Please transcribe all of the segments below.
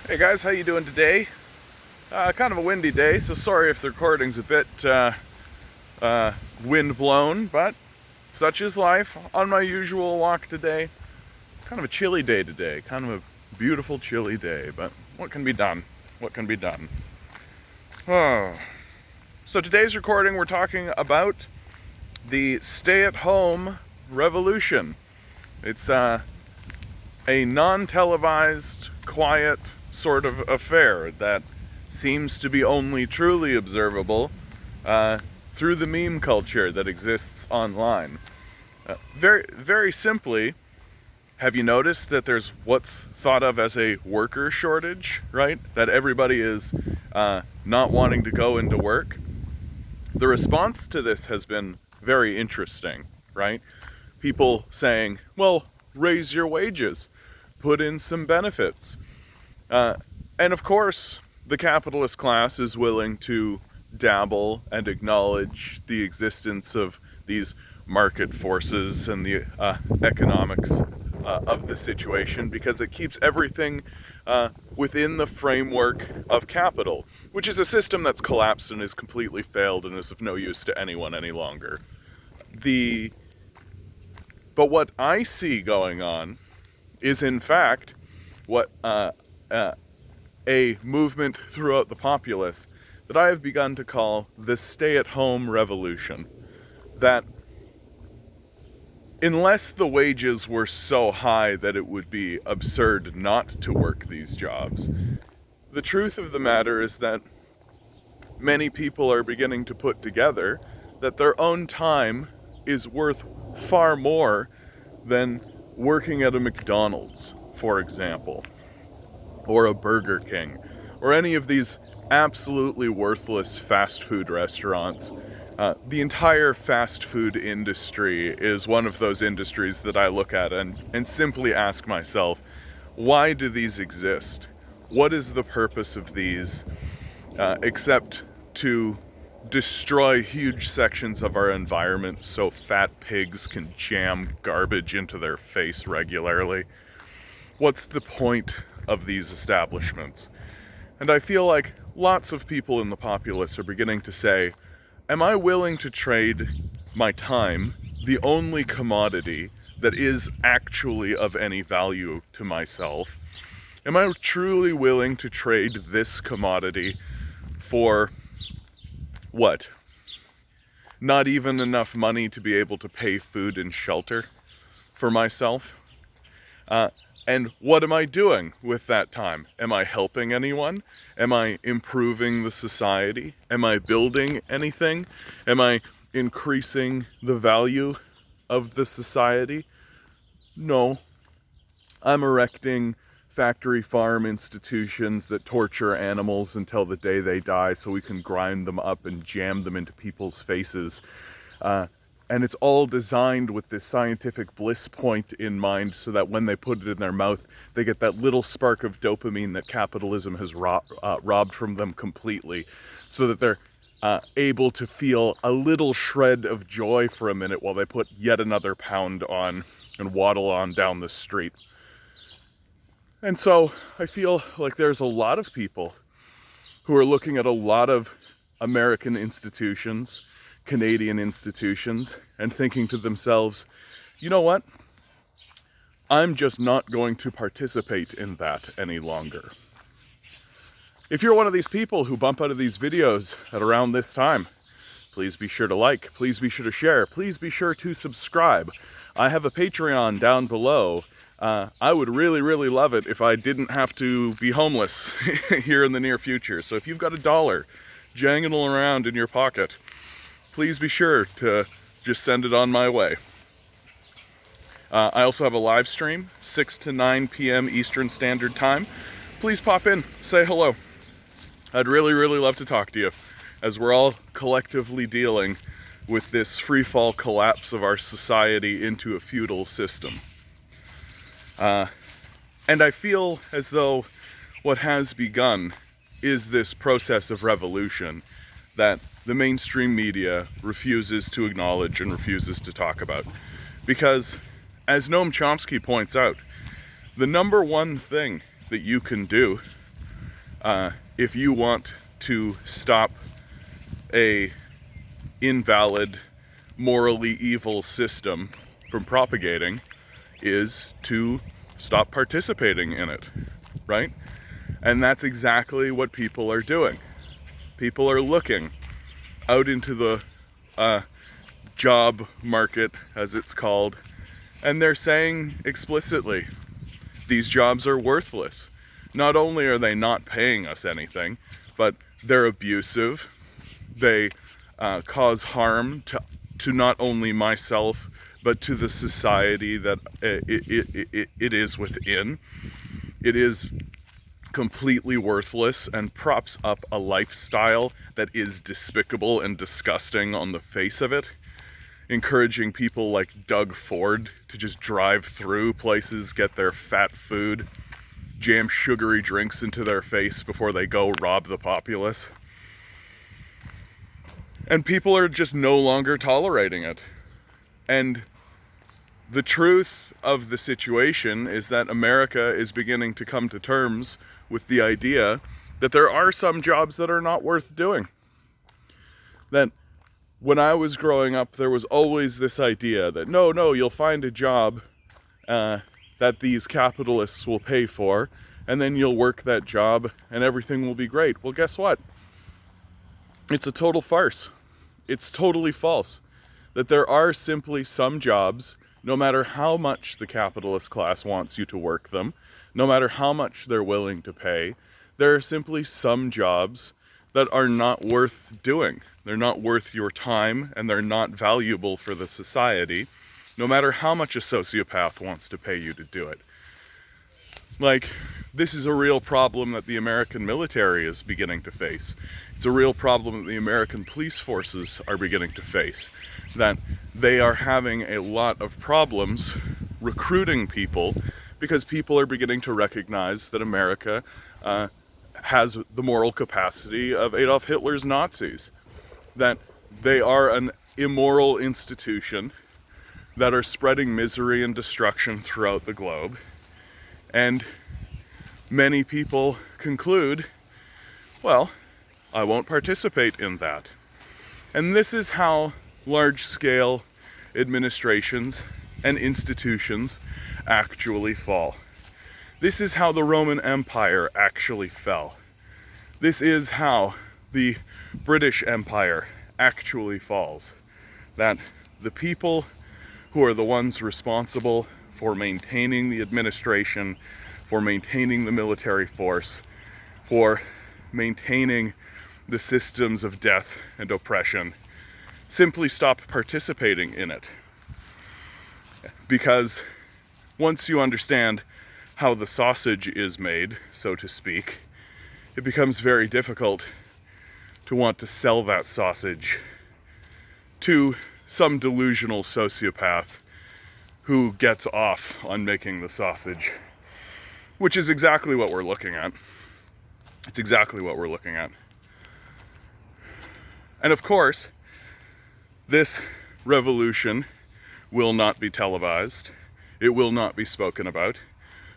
Hey guys, how you doing today? Kind of a windy day, so sorry if the recording's a bit wind blown, but such is life. On my usual walk today, kind of a chilly day today, kind of a beautiful chilly day, but what can be done? What can be done? Oh. So today's recording, we're talking about the stay-at-home revolution. It's a non-televised, quiet sort of affair that seems to be only truly observable through the meme culture that exists online. Very, very simply, have you noticed that there's what's thought of as a worker shortage, right? That everybody is not wanting to go into work. The response to this has been very interesting, right? People saying, well, raise your wages, put in some benefits. And of course, the capitalist class is willing to dabble and acknowledge the existence of these market forces and the economics of the situation, because it keeps everything within the framework of capital, which is a system that's collapsed and is completely failed and is of no use to anyone any longer. But what I see going on is, in fact, what a movement throughout the populace that I have begun to call the stay-at-home revolution. That unless the wages were so high that it would be absurd not to work these jobs, the truth of the matter is that many people are beginning to put together that their own time is worth far more than working at a McDonald's, for example, or a Burger King, or any of these absolutely worthless fast food restaurants. The entire fast food industry is one of those industries that I look at and simply ask myself, why do these exist? What is the purpose of these, except to destroy huge sections of our environment so fat pigs can jam garbage into their face regularly? What's the point of these establishments? And I feel like lots of people in the populace are beginning to say, am I willing to trade my time, the only commodity that is actually of any value to myself, am I truly willing to trade this commodity for what? Not even enough money to be able to pay food and shelter for myself? And what am I doing with that time? Am I helping anyone? Am I improving the society? Am I building anything? Am I increasing the value of the society? No. I'm erecting factory farm institutions that torture animals until the day they die so we can grind them up and jam them into people's faces. And it's all designed with this scientific bliss point in mind so that when they put it in their mouth, they get that little spark of dopamine that capitalism has robbed from them completely, so that they're able to feel a little shred of joy for a minute while they put yet another pound on and waddle on down the street. And so I feel like there's a lot of people who are looking at a lot of American institutions, Canadian institutions, and thinking to themselves, you know what? I'm just not going to participate in that any longer. If you're one of these people who bump out of these videos at around this time, please be sure to like, please be sure to share, please be sure to subscribe. I have a Patreon down below. I would really, really love it if I didn't have to be homeless here in the near future. So if you've got $1 jangling around in your pocket, please be sure to just send it on my way. I also have a live stream, 6 to 9 p.m. Eastern Standard Time. Please pop in, say hello. I'd really, really love to talk to you, as we're all collectively dealing with this free-fall collapse of our society into a feudal system. And I feel as though what has begun is this process of revolution that the mainstream media refuses to acknowledge and refuses to talk about. Because, as Noam Chomsky points out, the number one thing that you can do If you want to stop a invalid, morally evil system from propagating, is to stop participating in it, right? And that's exactly what people are doing. People are looking out into the job market, as it's called, and they're saying explicitly, these jobs are worthless. Not only are they not paying us anything, but they're abusive. They cause harm to not only myself, but to the society that it is within. It is completely worthless and props up a lifestyle that is despicable and disgusting on the face of it, encouraging people like Doug Ford to just drive through places, get their fat food, jam sugary drinks into their face before they go rob the populace. And people are just no longer tolerating it. And the truth of the situation is that America is beginning to come to terms with the idea that there are some jobs that are not worth doing. That when I was growing up, there was always this idea that no, you'll find a job that these capitalists will pay for, and then you'll work that job and everything will be great. Well, guess what? It's a total farce. It's totally false. That there are simply some jobs, no matter how much the capitalist class wants you to work them, no matter how much they're willing to pay, there are simply some jobs that are not worth doing. They're not worth your time, and they're not valuable for the society, no matter how much a sociopath wants to pay you to do it. Like, this is a real problem that the American military is beginning to face. It's a real problem that the American police forces are beginning to face. That they are having a lot of problems recruiting people because people are beginning to recognize that America has the moral capacity of Adolf Hitler's Nazis. That they are an immoral institution that are spreading misery and destruction throughout the globe. And many people conclude, well, I won't participate in that. And this is how large-scale administrations and institutions actually fall. This is how the Roman Empire actually fell. This is how the British Empire actually falls. That the people who are the ones responsible for maintaining the administration, for maintaining the military force, for maintaining the systems of death and oppression, simply stop participating in it. Because once you understand how the sausage is made, so to speak, it becomes very difficult to want to sell that sausage to some delusional sociopath who gets off on making the sausage, which is exactly what we're looking at. It's exactly what we're looking at. And of course, this revolution will not be televised. It will not be spoken about.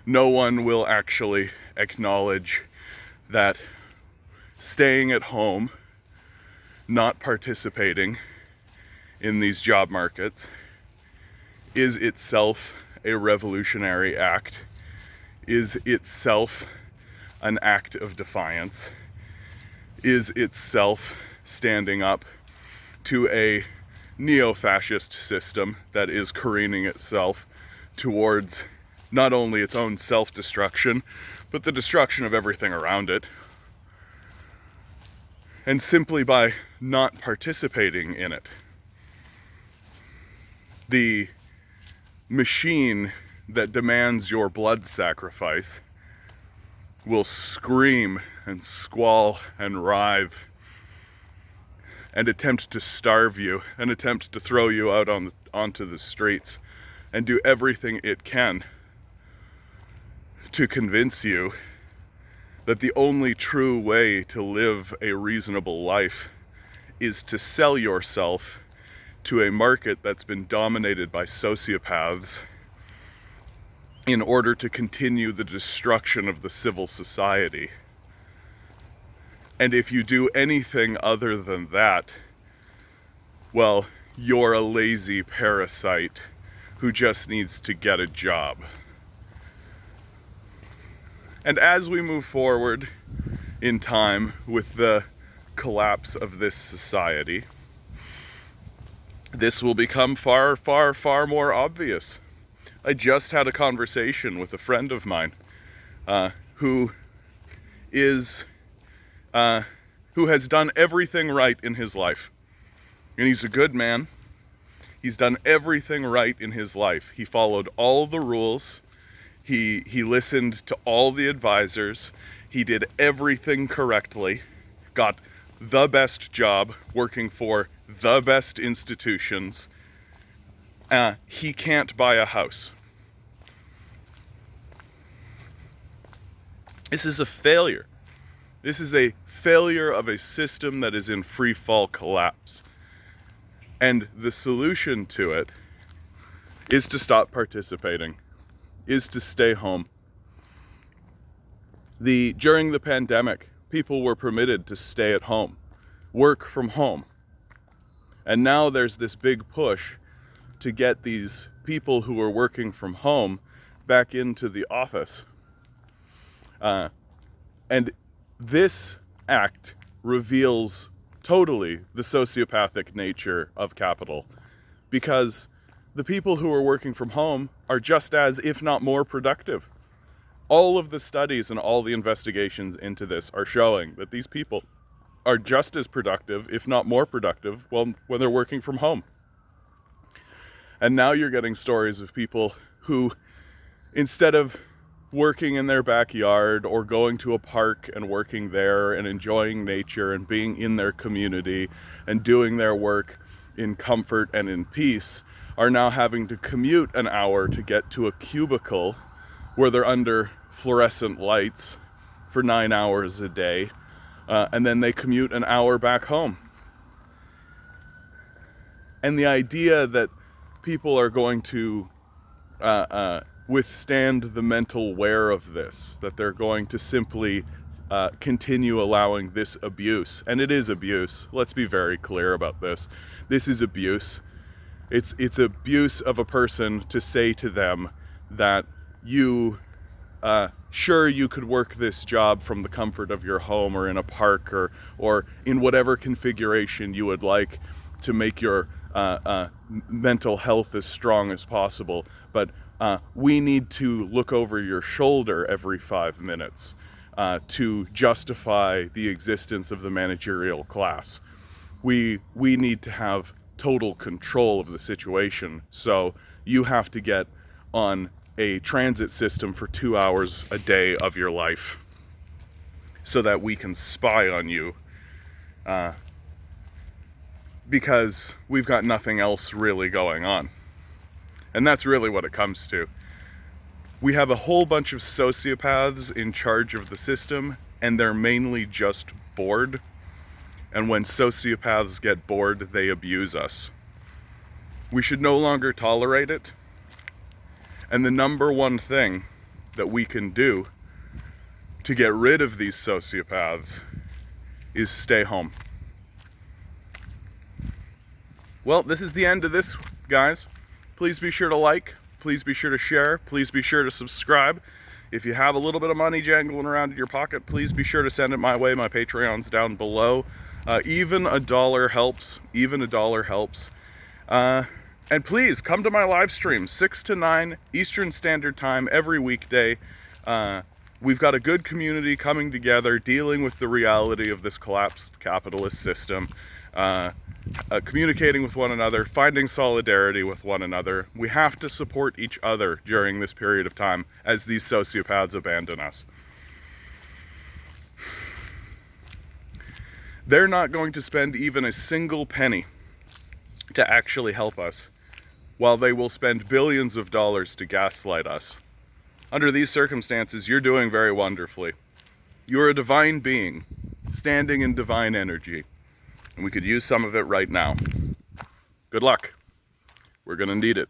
No one will actually acknowledge that staying at home, not participating in these job markets, is itself a revolutionary act, is itself an act of defiance, is itself standing up to a neo-fascist system that is careening itself towards not only its own self-destruction, but the destruction of everything around it. And simply by not participating in it, the machine that demands your blood sacrifice will scream and squall and writhe and attempt to starve you and attempt to throw you out onto the streets and do everything it can to convince you that the only true way to live a reasonable life is to sell yourself to a market that's been dominated by sociopaths in order to continue the destruction of the civil society. And if you do anything other than that, well, you're a lazy parasite who just needs to get a job. And as we move forward in time with the collapse of this society, this will become far, far, far more obvious. I just had a conversation with a friend of mine who has done everything right in his life. And he's a good man. He's done everything right in his life. He followed all the rules. He listened to all the advisors. He did everything correctly. Got the best job working for the best institutions. He can't buy a house. This is a failure. This is a failure of a system that is in free fall collapse. And the solution to it is to stop participating, is to stay home. During the pandemic, people were permitted to stay at home, work from home. And now there's this big push to get these people who are working from home back into the office. And this act reveals totally the sociopathic nature of capital, because the people who are working from home are just as, if not more, productive. All of the studies and all the investigations into this are showing that these people are just as productive, if not more productive, when they're working from home. And now you're getting stories of people who, instead of working in their backyard or going to a park and working there and enjoying nature and being in their community and doing their work in comfort and in peace, are now having to commute an hour to get to a cubicle where they're under fluorescent lights for 9 hours a day, and then they commute an hour back home. And the idea that people are going to withstand the mental wear of this, that they're going to simply continue allowing this abuse, and it is abuse, let's be very clear about this. This is abuse. It's abuse of a person to say to them that sure, you could work this job from the comfort of your home or in a park or in whatever configuration you would like to make your mental health as strong as possible, but we need to look over your shoulder every 5 minutes to justify the existence of the managerial class. We need to have total control of the situation, so you have to get on a transit system for 2 hours a day of your life so that we can spy on you, because we've got nothing else really going on. And that's really what it comes to. We have a whole bunch of sociopaths in charge of the system, and they're mainly just bored. And when sociopaths get bored, they abuse us. We should no longer tolerate it. And the number one thing that we can do to get rid of these sociopaths is stay home. Well, this is the end of this, guys. Please be sure to like, please be sure to share, please be sure to subscribe. If you have a little bit of money jangling around in your pocket, please be sure to send it my way. My Patreon's down below. Even $1 helps, even $1 helps. And please come to my live stream, 6 to 9 Eastern Standard Time every weekday. We've got a good community coming together, dealing with the reality of this collapsed capitalist system, communicating with one another, finding solidarity with one another. We have to support each other during this period of time as these sociopaths abandon us. They're not going to spend even a single penny to actually help us, while they will spend billions of dollars to gaslight us. Under these circumstances, you're doing very wonderfully. You're a divine being, standing in divine energy, and we could use some of it right now. Good luck. We're gonna need it.